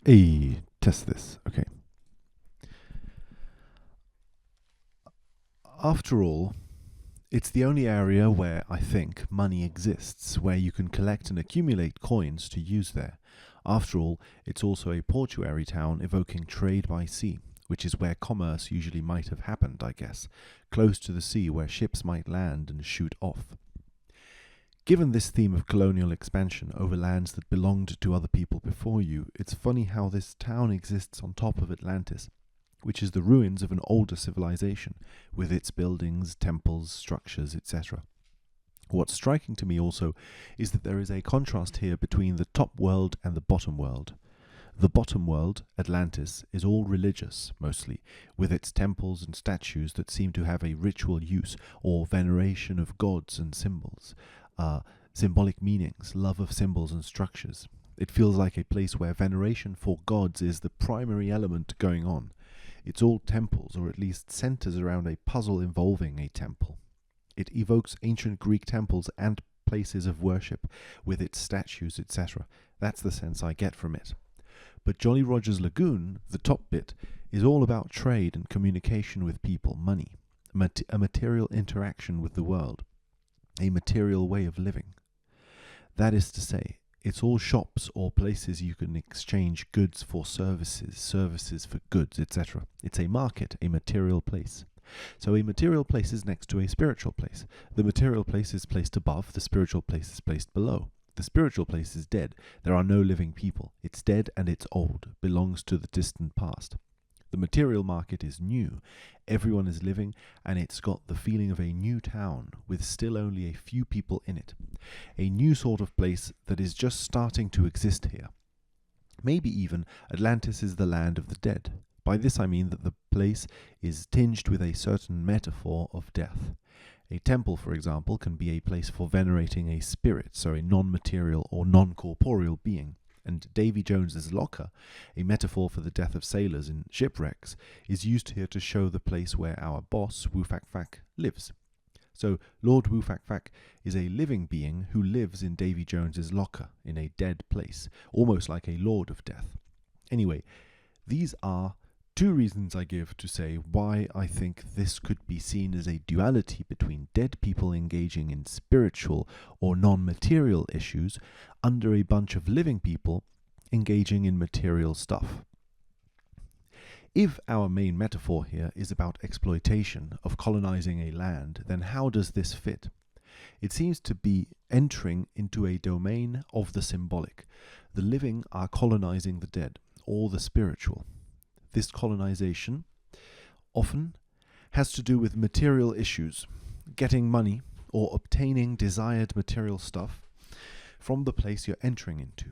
Hey, test this. Okay. After all, it's the only area where I think money exists, where you can collect and accumulate coins to use there. After all, it's also a portuary town evoking trade by sea, which is where commerce usually might have happened, I guess, close to the sea where ships might land and shoot off. Given this theme of colonial expansion over lands that belonged to other people before you, it's funny how this town exists on top of Atlantis, which is the ruins of an older civilization, with its buildings, temples, structures, etc. What's striking to me also is that there is a contrast here between the top world and the bottom world. The bottom world, Atlantis, is all religious, mostly, with its temples and statues that seem to have a ritual use or veneration of gods and symbols, symbolic meanings, love of symbols and structures. It feels like a place where veneration for gods is the primary element going on. It's all temples, or at least centers around a puzzle involving a temple. It evokes ancient Greek temples and places of worship, with its statues, etc. That's the sense I get from it. But Jolly Roger's Lagoon, the top bit, is all about trade and communication with people, money, a material interaction with the world, a material way of living. That is to say, it's all shops or places you can exchange goods for services, services for goods, etc. It's a market, a material place. So a material place is next to a spiritual place. The material place is placed above, the spiritual place is placed below. The spiritual place is dead. There are no living people. It's dead and it's old, belongs to the distant past. The material market is new. Everyone is living, and it's got the feeling of a new town, with still only a few people in it. A new sort of place that is just starting to exist here. Maybe even Atlantis is the land of the dead. By this I mean that the place is tinged with a certain metaphor of death. A temple, for example, can be a place for venerating a spirit, so a non-material or non-corporeal being. And Davy Jones's locker, a metaphor for the death of sailors in shipwrecks, is used here to show the place where our boss, Wu Fak Fak, lives. So Lord Wu Fak Fak is a living being who lives in Davy Jones's locker, in a dead place, almost like a lord of death. Anyway, these are two reasons I give to say why I think this could be seen as a duality between dead people engaging in spiritual or non-material issues under a bunch of living people engaging in material stuff. If our main metaphor here is about exploitation of colonizing a land, then how does this fit? It seems to be entering into a domain of the symbolic. The living are colonizing the dead, or the spiritual. This colonization often has to do with material issues, getting money or obtaining desired material stuff from the place you're entering into,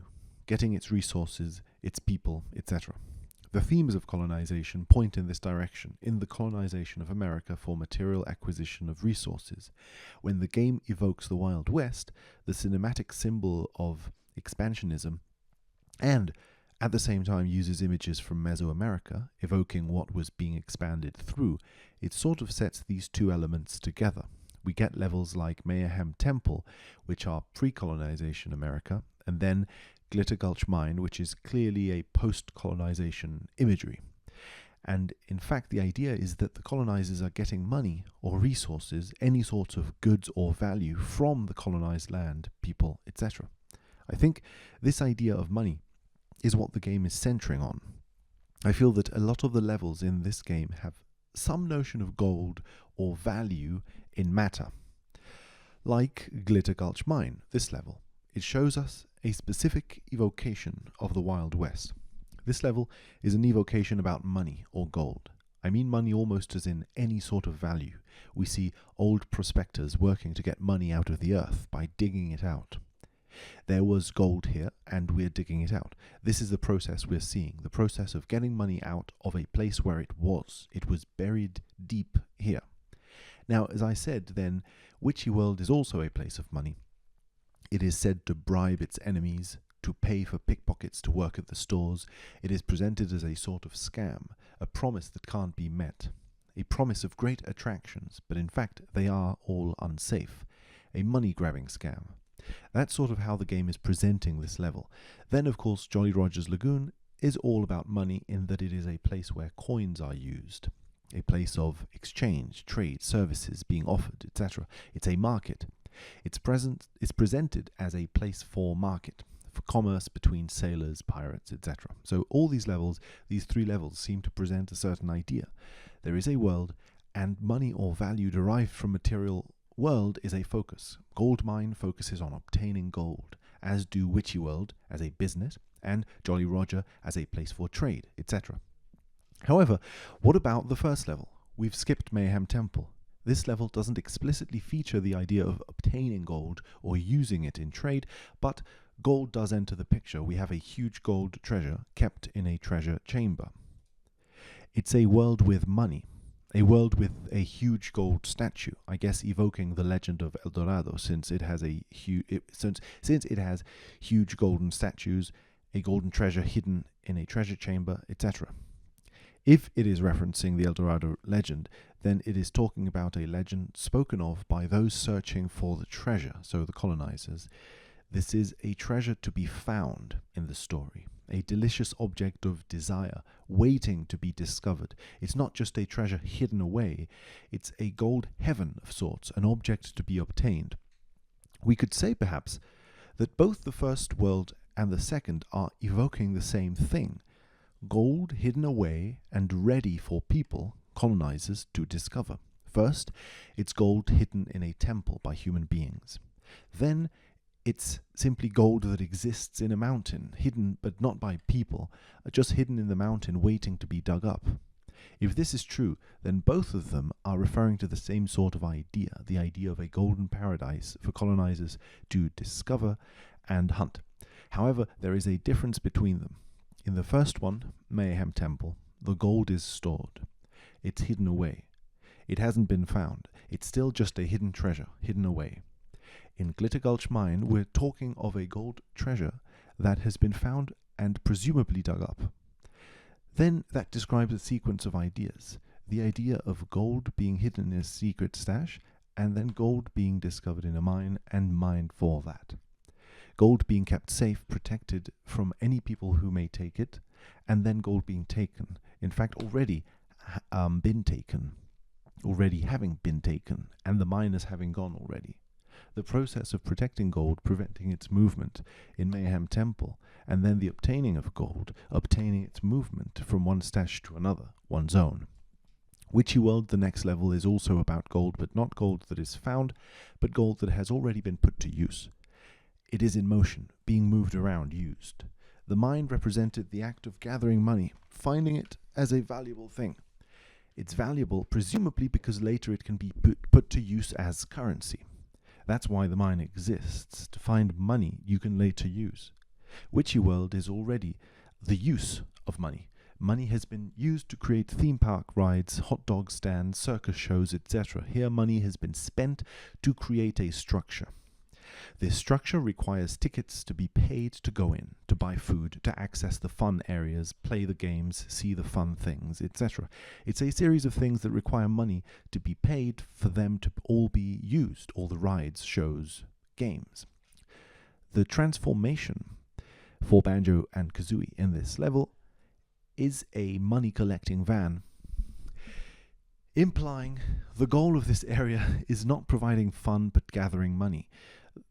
getting its resources, its people, etc. The themes of colonization point in this direction, in the colonization of America for material acquisition of resources. When the game evokes the Wild West, the cinematic symbol of expansionism, and at the same time uses images from Mesoamerica, evoking what was being expanded through, it sort of sets these two elements together. We get levels like Mayhem Temple, which are pre-colonization America, and then Glitter Gulch Mine, which is clearly a post-colonization imagery. And in fact, the idea is that the colonizers are getting money or resources, any sort of goods or value from the colonized land, people, etc. I think this idea of money is what the game is centering on. I feel that a lot of the levels in this game have some notion of gold or value in matter. Like Glitter Gulch Mine, this level. It shows us a specific evocation of the Wild West. This level is an evocation about money or gold. I mean money almost as in any sort of value. We see old prospectors working to get money out of the earth by digging it out. There was gold here, and we're digging it out. This is the process we're seeing, the process of getting money out of a place where it was. It was buried deep here. Now, as I said, then, Witchy World is also a place of money. It is said to bribe its enemies, to pay for pickpockets to work at the stores. It is presented as a sort of scam, a promise that can't be met, a promise of great attractions, but in fact they are all unsafe, a money-grabbing scam. That's sort of how the game is presenting this level. Then, of course, Jolly Roger's Lagoon is all about money in that it is a place where coins are used, a place of exchange, trade, services being offered, etc. It's a market. It's presented as a place for market, for commerce between sailors, pirates, etc. So all these three levels, seem to present a certain idea. There is a world, and money or value derived from material world is a focus. Gold mine focuses on obtaining gold, as do Witchy World as a business, and Jolly Roger as a place for trade, etc. However, what about the first level? We've skipped Mayhem Temple. This level doesn't explicitly feature the idea of obtaining gold or using it in trade, but gold does enter the picture. We have a huge gold treasure kept in a treasure chamber. It's a world with money, a world with a huge gold statue, I guess evoking the legend of El Dorado, since it has huge golden statues, a golden treasure hidden in a treasure chamber, etc. If it is referencing the El Dorado legend, then it is talking about a legend spoken of by those searching for the treasure, so the colonizers. This is a treasure to be found in the story, a delicious object of desire, waiting to be discovered. It's not just a treasure hidden away, it's a gold heaven of sorts, an object to be obtained. We could say, perhaps, that both the first world and the second are evoking the same thing. Gold hidden away and ready for people, colonizers, to discover. First, it's gold hidden in a temple by human beings. Then, it's simply gold that exists in a mountain, hidden but not by people, just hidden in the mountain waiting to be dug up. If this is true, then both of them are referring to the same sort of idea, the idea of a golden paradise for colonizers to discover and hunt. However, there is a difference between them. In the first one, Mayhem Temple, the gold is stored. It's hidden away. It hasn't been found. It's still just a hidden treasure, hidden away. In Glitter Gulch Mine, we're talking of a gold treasure that has been found and presumably dug up. Then that describes a sequence of ideas. The idea of gold being hidden in a secret stash, and then gold being discovered in a mine and mined for that. Gold being kept safe, protected from any people who may take it, and then gold being taken. In fact, already been taken. Already having been taken, and the miners having gone already. The process of protecting gold, preventing its movement in Mayhem Temple, and then the obtaining of gold, obtaining its movement from one stash to another, one's own. Witchy World, the next level, is also about gold, but not gold that is found, but gold that has already been put to use. It is in motion, being moved around, used. The mine represented the act of gathering money, finding it as a valuable thing. It's valuable, presumably because later it can be put to use as currency. That's why the mine exists, to find money you can later use. Witchy World is already the use of money. Money has been used to create theme park rides, hot dog stands, circus shows, etc. Here money has been spent to create a structure. This structure requires tickets to be paid to go in, to buy food, to access the fun areas, play the games, see the fun things, etc. It's a series of things that require money to be paid for them to all be used, all the rides, shows, games. The transformation for Banjo and Kazooie in this level is a money-collecting van, implying the goal of this area is not providing fun but gathering money.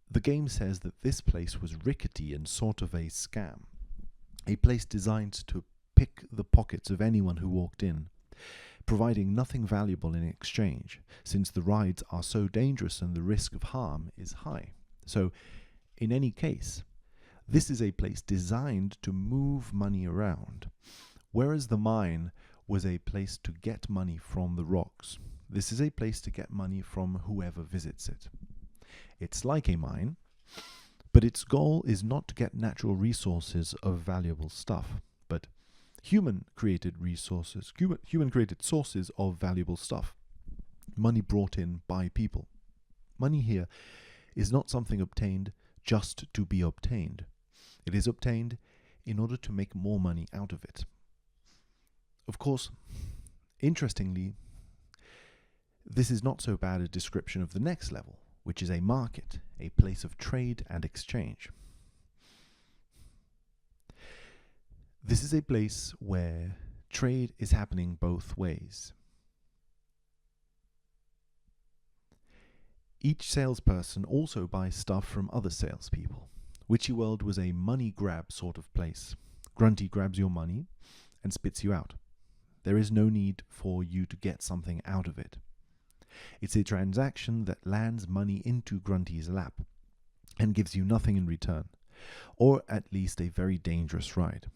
The game says that this place was rickety and sort of a scam, a place designed to pick the pockets of anyone who walked in, providing nothing valuable in exchange, since the rides are so dangerous and the risk of harm is high. So, in any case, this is a place designed to move money around, whereas the mine was a place to get money from the rocks. This is a place to get money from whoever visits it. It's like a mine, but its goal is not to get natural resources of valuable stuff, but human-created resources, human-created sources of valuable stuff, money brought in by people. Money here is not something obtained just to be obtained. It is obtained in order to make more money out of it. Of course, interestingly, this is not so bad a description of the next level, which is a market, a place of trade and exchange. This is a place where trade is happening both ways. Each salesperson also buys stuff from other salespeople. Witchy World was a money grab sort of place. Grunty grabs your money and spits you out. There is no need for you to get something out of it. It's a transaction that lands money into Grunty's lap and gives you nothing in return, or at least a very dangerous ride.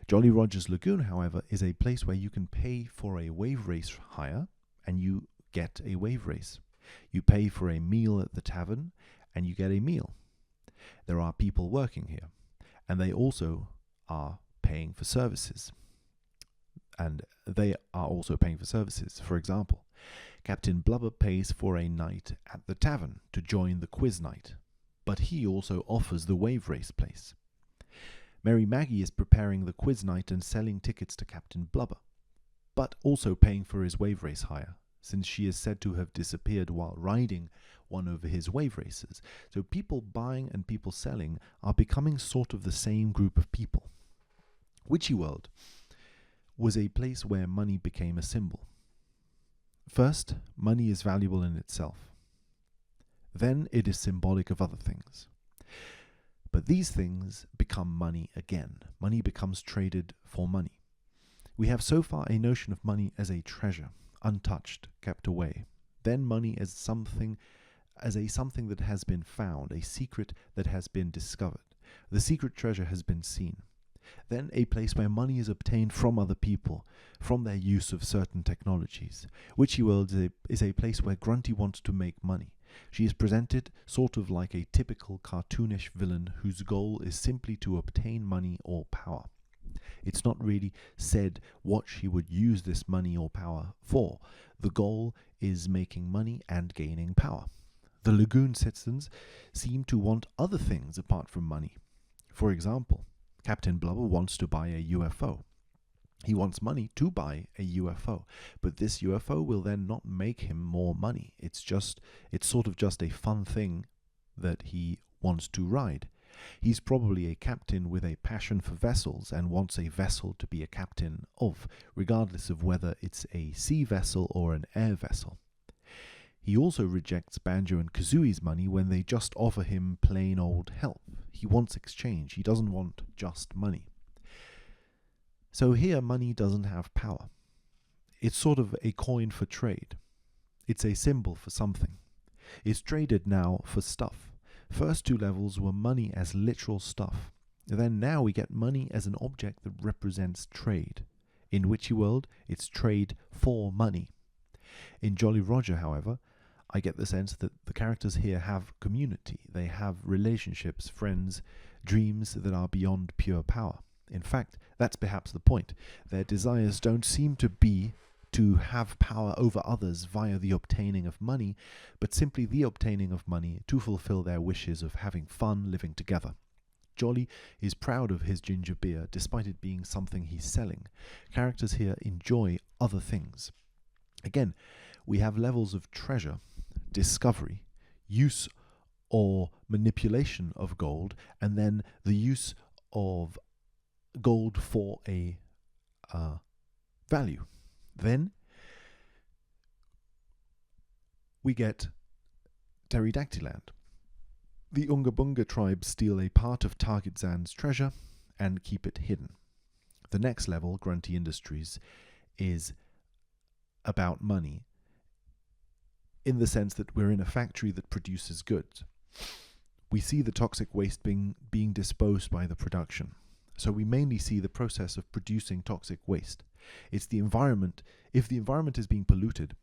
Jolly Roger's Lagoon, however, is a place where you can pay for a wave race hire and you get a wave race. You pay for a meal at the tavern and you get a meal. There are people working here, and they also are paying for services. For example, Captain Blubber pays for a night at the tavern to join the quiz night, but he also offers the wave race place. Mary Maggie is preparing the quiz night and selling tickets to Captain Blubber, but also paying for his wave race hire, since she is said to have disappeared while riding one of his wave races. So people buying and people selling are becoming sort of the same group of people. Witchy World was a place where money became a symbol. First, money is valuable in itself. Then it is symbolic of other things. But these things become money again. Money becomes traded for money. We have so far a notion of money as a treasure, untouched, kept away. Then money as something that has been found, a secret that has been discovered. The secret treasure has been seen. Then a place where money is obtained from other people, from their use of certain technologies. Witchy World is a place where Grunty wants to make money. She is presented sort of like a typical cartoonish villain whose goal is simply to obtain money or power. It's not really said what she would use this money or power for. The goal is making money and gaining power. The lagoon citizens seem to want other things apart from money. For example, Captain Blubber wants to buy a UFO. He wants money to buy a UFO, but this UFO will then not make him more money. It's sort of just a fun thing that he wants to ride. He's probably a captain with a passion for vessels and wants a vessel to be a captain of, regardless of whether it's a sea vessel or an air vessel. He also rejects Banjo and Kazooie's money when they just offer him plain old help. He wants exchange. He doesn't want just money. So here money doesn't have power. It's sort of a coin for trade. It's a symbol for something. It's traded now for stuff. First two levels were money as literal stuff. Then now we get money as an object that represents trade. In Witchy World, it's trade for money. In Jolly Roger, however, I get the sense that the characters here have community. They have relationships, friends, dreams that are beyond pure power. In fact, that's perhaps the point. Their desires don't seem to be to have power over others via the obtaining of money, but simply the obtaining of money to fulfill their wishes of having fun living together. Jolly is proud of his ginger beer, despite it being something he's selling. Characters here enjoy other things. Again, we have levels of treasure, discovery, use or manipulation of gold, and then the use of gold for a value. Then we get Pterodactyland. The Unga Bunga tribe steal a part of Target Zan's treasure and keep it hidden. The next level, Grunty Industries, is about money, in the sense that we're in a factory that produces goods. We see the toxic waste being disposed by the production. So we mainly see the process of producing toxic waste. It's the environment. If the environment is being polluted,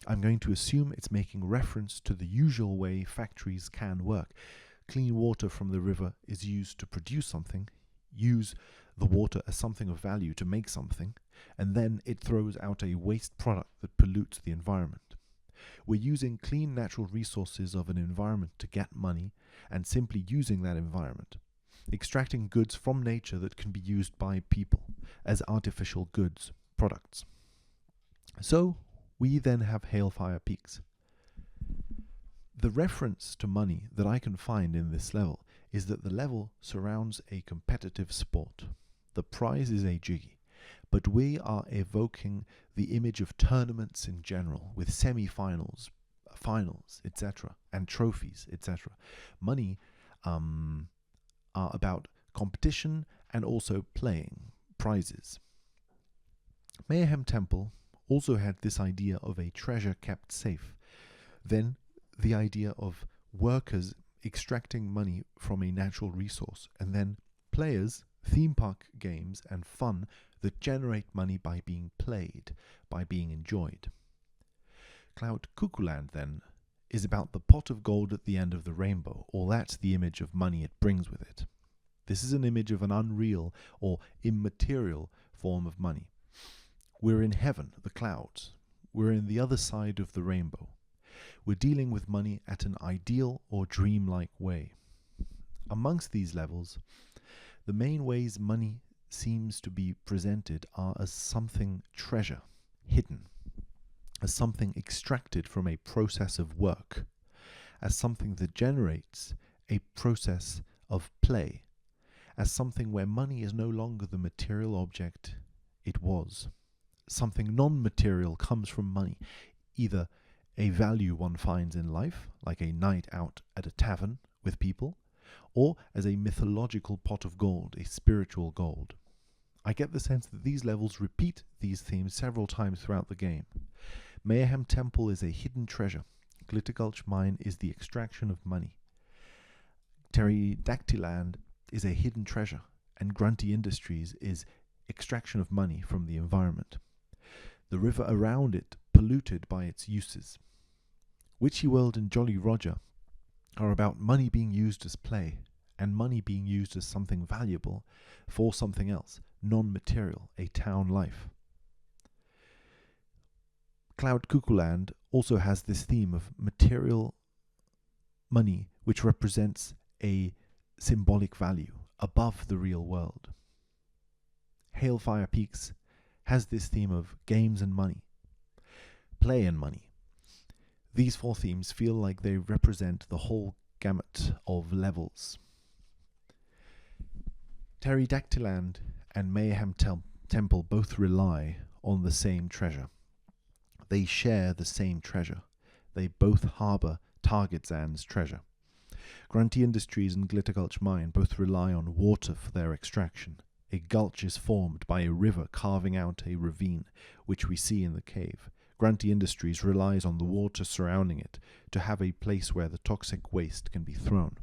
I'm going to assume it's making reference to the usual way factories can work. Clean water from the river is used to produce something, use the water as something of value to make something, and then it throws out a waste product that pollutes the environment. We're using clean natural resources of an environment to get money and simply using that environment, extracting goods from nature that can be used by people as artificial goods, products. So we then have Hailfire Peaks. The reference to money that I can find in this level is that the level surrounds a competitive sport. the prize is a jiggy, but we are evoking the image of tournaments in general, with semi-finals, finals, etc., and trophies, etc. Money are about competition and also playing, prizes. Mayhem Temple also had this idea of a treasure kept safe. Then the idea of workers extracting money from a natural resource, and then players, theme park games, and fun that generate money by being played, by being enjoyed. Cloud Cuckoo Land, then, is about the pot of gold at the end of the rainbow, or that's the image of money it brings with it. This is an image of an unreal or immaterial form of money. We're in heaven, the clouds. We're in the other side of the rainbow. We're dealing with money at an ideal or dreamlike way. Amongst these levels, the main ways money seems to be presented are as something treasure, hidden, as something extracted from a process of work, as something that generates a process of play, as something where money is no longer the material object it was. Something non-material comes from money, either a value one finds in life, like a night out at a tavern with people, or as a mythological pot of gold, a spiritual gold. I get the sense that these levels repeat these themes several times throughout the game. Mayhem Temple is a hidden treasure. Glittergulch Mine is the extraction of money. Pterodactyland is a hidden treasure, and Grunty Industries is extraction of money from the environment. The river around it polluted by its uses. Witchy World and Jolly Roger are about money being used as play, and money being used as something valuable for something else, non-material, a town life. Cloud Cuckoo Land also has this theme of material money, which represents a symbolic value above the real world. Hailfire Peaks has this theme of games and money, play and money. These four themes feel like they represent the whole gamut of levels. Pterodactyland and Mayhem Temple both rely on the same treasure. They share the same treasure. They both harbour Targetzan's treasure. Grunty Industries and Glittergulch Mine both rely on water for their extraction. A gulch is formed by a river carving out a ravine, which we see in the cave. Grunty Industries relies on the water surrounding it to have a place where the toxic waste can be thrown.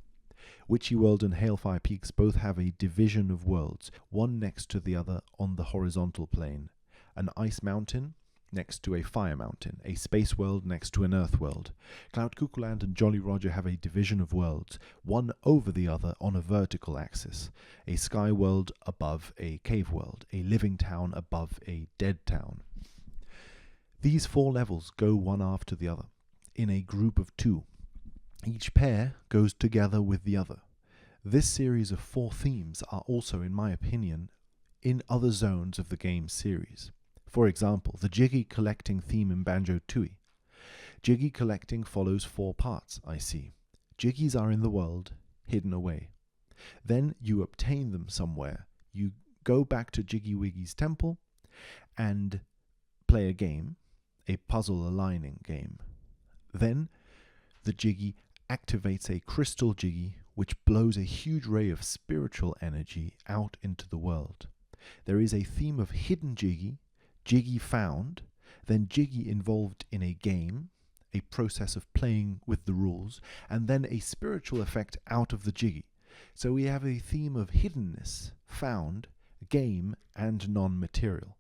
Witchy World and Hailfire Peaks both have a division of worlds, one next to the other on the horizontal plane. An ice mountain next to a fire mountain, a space world next to an earth world. Cloud Cuckoo Land and Jolly Roger have a division of worlds, one over the other on a vertical axis. A sky world above a cave world, a living town above a dead town. These four levels go one after the other, in a group of two. Each pair goes together with the other. This series of four themes are also, in my opinion, in other zones of the game series. For example, the Jiggy collecting theme in Banjo-Tooie. Jiggy collecting follows four parts, I see. Jiggies are in the world, hidden away. Then you obtain them somewhere. You go back to Jiggy Wiggy's temple and play a game, a puzzle aligning game. Then the Jiggy activates a crystal Jiggy which blows a huge ray of spiritual energy out into the world. There is a theme of hidden Jiggy, Jiggy found, then Jiggy involved in a game, a process of playing with the rules, and then a spiritual effect out of the Jiggy. So we have a theme of hiddenness, found, game, and non-material.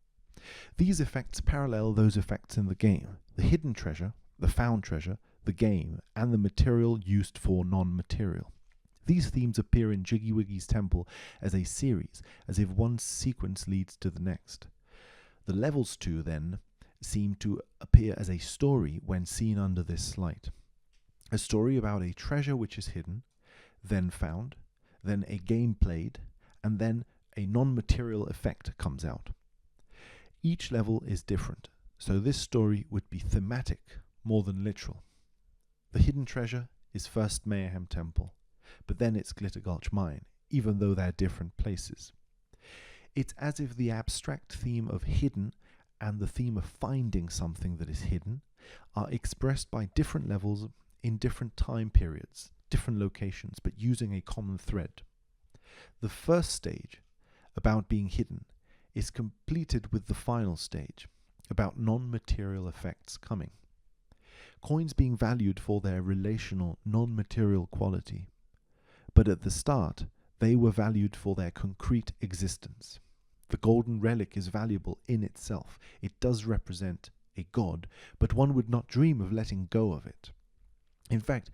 These effects parallel those effects in the game: the hidden treasure, the found treasure, the game, and the material used for non-material. These themes appear in Jiggy Wiggy's temple as a series, as if one sequence leads to the next. The levels too, then, seem to appear as a story when seen under this light. A story about a treasure which is hidden, then found, then a game played, and then a non-material effect comes out. Each level is different, so this story would be thematic more than literal. The hidden treasure is first Mayhem Temple, but then it's Glittergulch Mine, even though they're different places. It's as if the abstract theme of hidden and the theme of finding something that is hidden are expressed by different levels in different time periods, different locations, but using a common thread. The first stage, about being hidden, is completed with the final stage, about non-material effects coming. Coins being valued for their relational, non-material quality, but at the start, they were valued for their concrete existence. The golden relic is valuable in itself. It does represent a god, but one would not dream of letting go of it. In fact,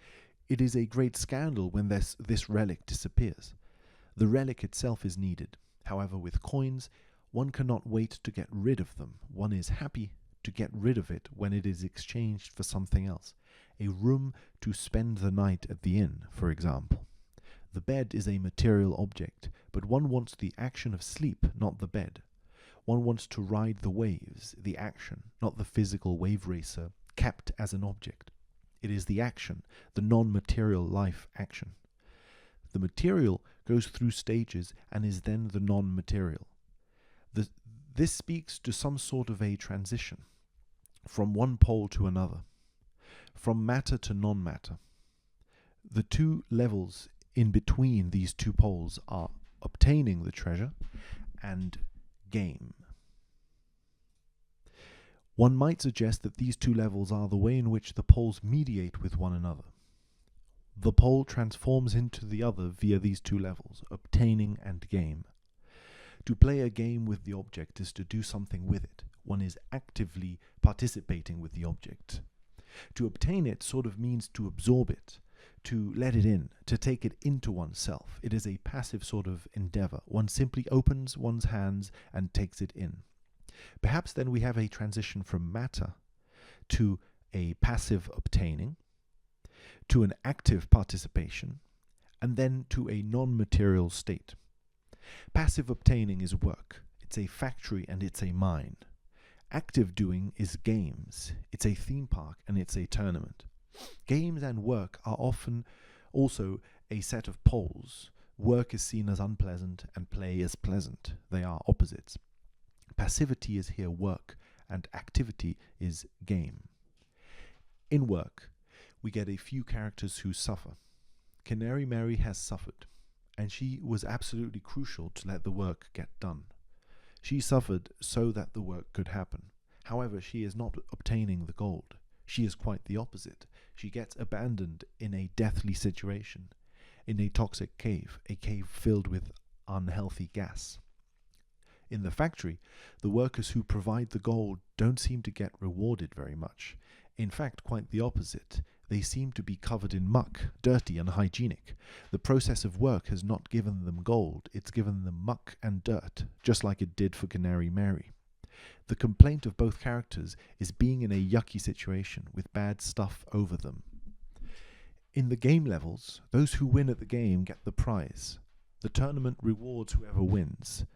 it is a great scandal when this relic disappears. The relic itself is needed. However, with coins, one cannot wait to get rid of them. One is happy to get rid of it when it is exchanged for something else. A room to spend the night at the inn, for example. The bed is a material object, but one wants the action of sleep, not the bed. One wants to ride the waves, the action, not the physical wave racer, kept as an object. It is the action, the non-material life action. The material goes through stages and is then the non-material. This speaks to some sort of a transition, from one pole to another, from matter to non-matter. The two levels in between these two poles are obtaining the treasure and game. One might suggest that these two levels are the way in which the poles mediate with one another. The pole transforms into the other via these two levels, obtaining and game. To play a game with the object is to do something with it. One is actively participating with the object. To obtain it sort of means to absorb it, to let it in, to take it into oneself. It is a passive sort of endeavor. One simply opens one's hands and takes it in. Perhaps then we have a transition from matter to a passive obtaining, to an active participation, and then to a non-material state. Passive obtaining is work. It's a factory and it's a mine. Active doing is games. It's a theme park and it's a tournament. Games and work are often also a set of poles. Work is seen as unpleasant and play as pleasant. They are opposites. Passivity is here work and activity is game. In work, we get a few characters who suffer. Canary Mary has suffered, and she was absolutely crucial to let the work get done. She suffered so that the work could happen. However, she is not obtaining the gold. She is quite the opposite. She gets abandoned in a deathly situation, in a toxic cave, a cave filled with unhealthy gas. In the factory, the workers who provide the gold don't seem to get rewarded very much. In fact, quite the opposite. They seem to be covered in muck, dirty and unhygienic. The process of work has not given them gold, it's given them muck and dirt, just like it did for Canary Mary. The complaint of both characters is being in a yucky situation with bad stuff over them. In the game levels, those who win at the game get the prize. The tournament rewards whoever wins.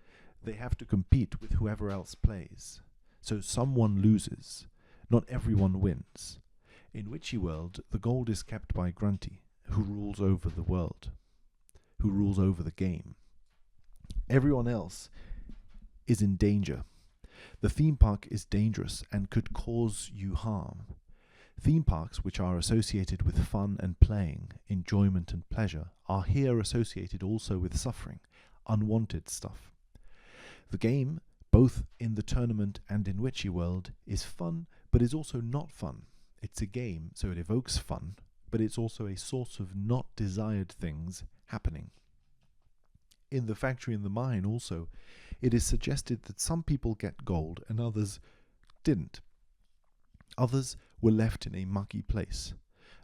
They have to compete with whoever else plays. So someone loses. Not everyone wins. In Witchy World, the gold is kept by Grunty, who rules over the world, who rules over the game. Everyone else is in danger. The theme park is dangerous and could cause you harm. Theme parks, which are associated with fun and playing, enjoyment and pleasure, are here associated also with suffering, unwanted stuff. The game, both in the tournament and in Witchy World, is fun, but is also not fun. It's a game, so it evokes fun, but it's also a source of not desired things happening. In the factory and the mine also, it is suggested that some people get gold and others didn't. Others were left in a mucky place.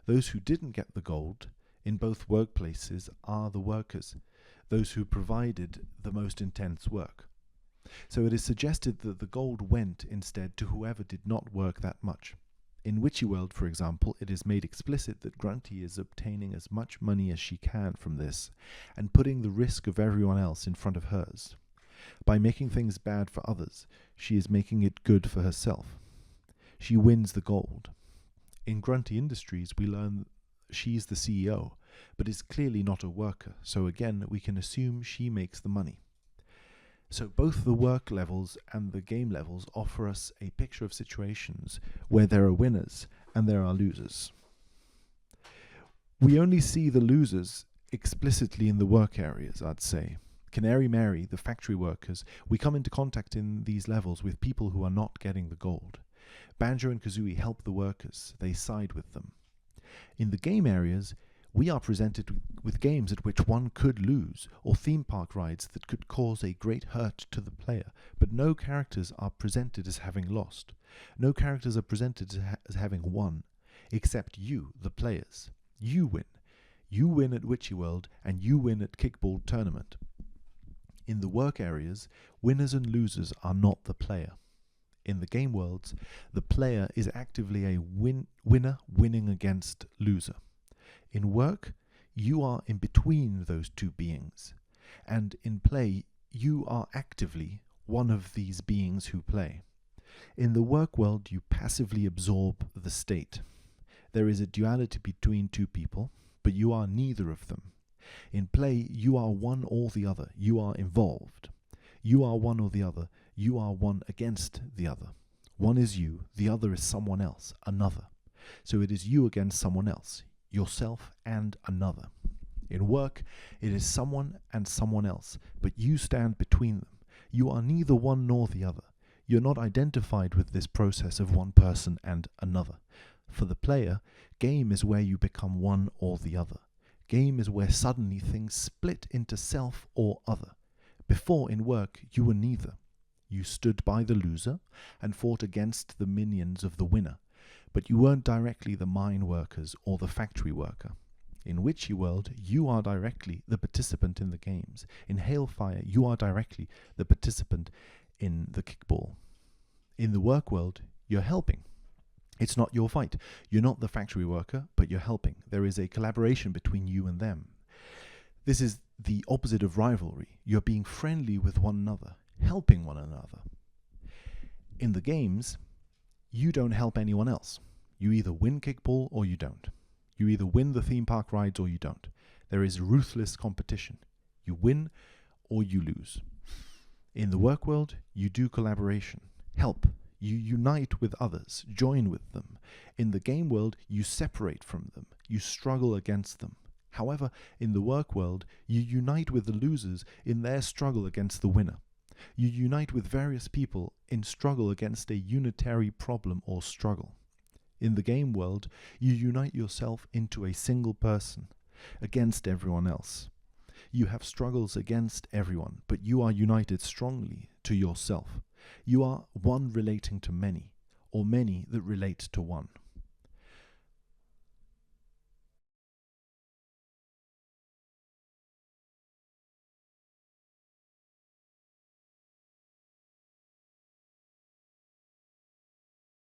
Those who didn't get the gold in both workplaces are the workers, those who provided the most intense work. So it is suggested that the gold went instead to whoever did not work that much. In Witchy World, for example, it is made explicit that Grunty is obtaining as much money as she can from this, and putting the risk of everyone else in front of hers. By making things bad for others, she is making it good for herself. She wins the gold. In Grunty Industries, we learn she's the CEO, but is clearly not a worker, so again we can assume she makes the money. So both the work levels and the game levels offer us a picture of situations where there are winners and there are losers. We only see the losers explicitly in the work areas, I'd say. Canary Mary, the factory workers, we come into contact in these levels with people who are not getting the gold. Banjo and Kazooie help the workers, they side with them. In the game areas, we are presented with games at which one could lose, or theme park rides that could cause a great hurt to the player, but no characters are presented as having lost. No characters are presented as having won, except you, the players. You win. You win at Witchy World, and you win at Kickball Tournament. In the work areas, winners and losers are not the player. In the game worlds, the player is actively a winner winning against loser. In work, you are in between those two beings, and in play, you are actively one of these beings who play. In the work world, you passively absorb the state. There is a duality between two people, but you are neither of them. In play, you are one or the other. You are involved. You are one or the other. You are one against the other. One is you, the other is someone else, another. So it is you against someone else, yourself and another. In work, it is someone and someone else, but you stand between them. You are neither one nor the other. You're not identified with this process of one person and another. For the player, game is where you become one or the other. Game is where suddenly things split into self or other. Before, in work, you were neither. You stood by the loser and fought against the minions of the winner, but you weren't directly the mine workers or the factory worker. In Witchy World, you are directly the participant in the games. In Hailfire, you are directly the participant in the kickball. In the work world, you're helping. It's not your fight. You're not the factory worker, but you're helping. There is a collaboration between you and them. This is the opposite of rivalry. You're being friendly with one another, helping one another. In the games, you don't help anyone else. You either win kickball or you don't. You either win the theme park rides or you don't. There is ruthless competition. You win or you lose. In the work world, you do collaboration, help. You unite with others, join with them. In the game world, you separate from them. You struggle against them. However, in the work world, you unite with the losers in their struggle against the winner. You unite with various people in struggle against a unitary problem or struggle. In the game world, you unite yourself into a single person, against everyone else. You have struggles against everyone, but you are united strongly to yourself. You are one relating to many, or many that relate to one.